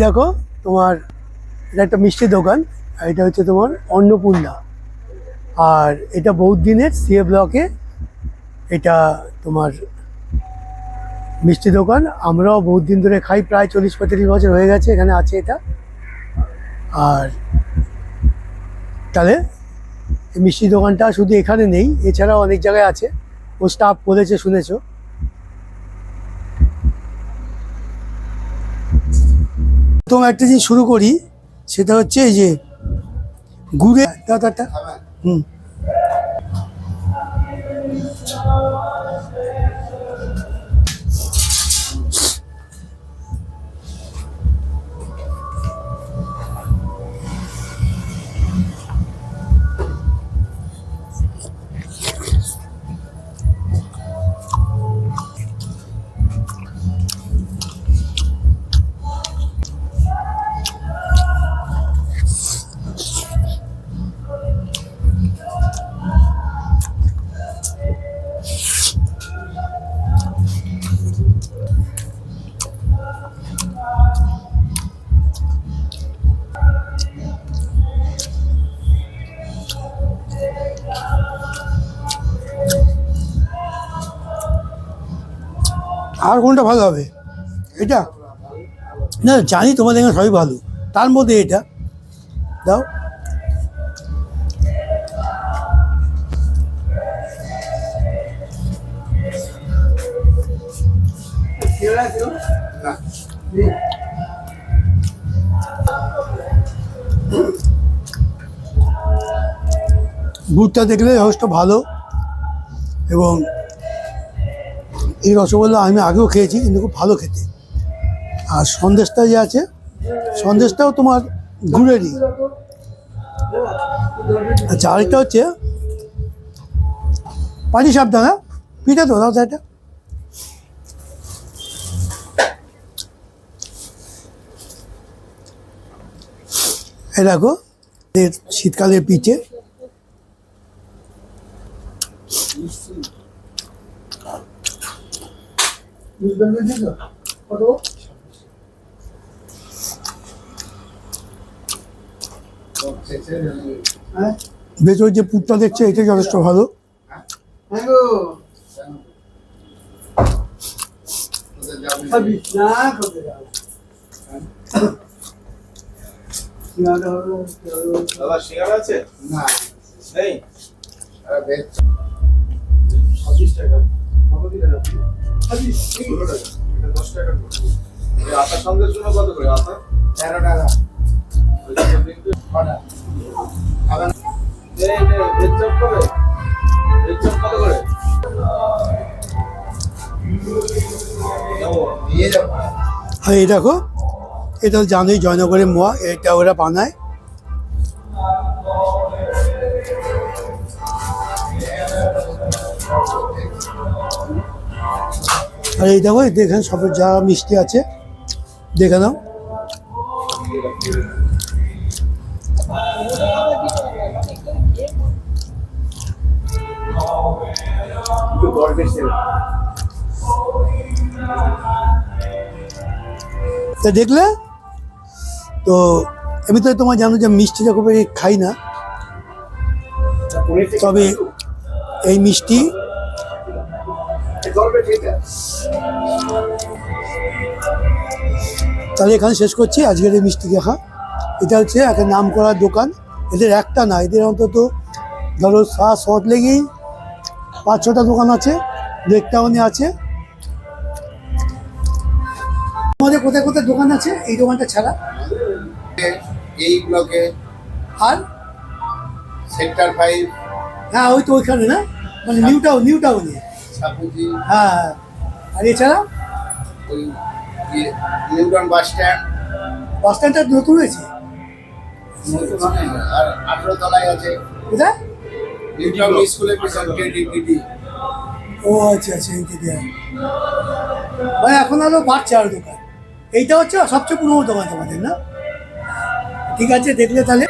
দেখো তোমার এটা একটা মিষ্টির দোকান, আর এটা হচ্ছে তোমার অন্নপূর্ণা। আর এটা বহুত দিনের সিএ ব্লকে এটা তোমার মিষ্টি দোকান। আমরাও বহুত দিন ধরে খাই, প্রায় 40-45 বছর হয়ে গেছে এখানে আছে এটা। আর তাহলে এই মিষ্টি দোকানটা শুধু এখানে নেই, এছাড়াও অনেক জায়গায় আছে, ও স্টাফ বলেছে শুনেছো। প্রথম একটা জিনিস শুরু করি, সেটা হচ্ছে এই যে গুড়ে দাদাটা। হুম, আর কোনটা ভালো হবে? এটা না, জানি তোমাদের এখানে সবই ভালো, তার মধ্যে এটা দাও। গুড়টা দেখলে যথেষ্ট ভালো, এবং এই রসগোল্লা আমি আগেও খেয়েছি, কিন্তু খুব ভালো খেতে। আর সন্দেশটা যে আছে, সন্দেশটাও তোমার গুড়েরই। আচ্ছা, আরেকটা হচ্ছে পাটি সাবধান, পিঠা তো দাও এটা। এ দেখো শীতকালের পিঠে। ভেতর যে পুরটা দেখছে এটা যথেষ্ট ভালো। আর এই দেখো, এটা জানোই জয়নগরের মোয়া, এটা ওরা বানায়। আর এই দেখো, এখানে সব যা মিষ্টি আছে দেখে নাও। তা দেখলে তো, এমনিতে তোমার জানো যে মিষ্টি রকম খাই না, তবে এই মিষ্টি তাহলে এখানে শেষ করছি আজকের এই মিষ্টি দেখা। এটা হচ্ছে একটা নাম করা দোকান, এদের একটা না, এদের অন্তত ধরো শর্ট লেগেই 5-6টা দোকান আছে, লেক টাউনে আছে। আমাদের কোথায় কোথায় দোকান আছে এই দোকানটা ছাড়া? এই ব্লকে আর সেক্টর 5, হ্যাঁ ওই তো ওইখানে না, মানে নিউ টাউনে। সাপুজি, হ্যাঁ, আর এছাড়া ওই নিউটন বাস স্ট্যান্ডটা নতুন হয়েছে, আর 18 তলায় আছে কোথায়? নিউটন স্কুলের পিছনে ডিডি। ও আচ্ছা আচ্ছা, এই থেকে মানে এখন আরো বাড়ছে আর দোকান। এইটা হচ্ছে সবচেয়ে পুরোনো দোকান তোমাদের, না? ঠিক আছে, দেখলে তাহলে।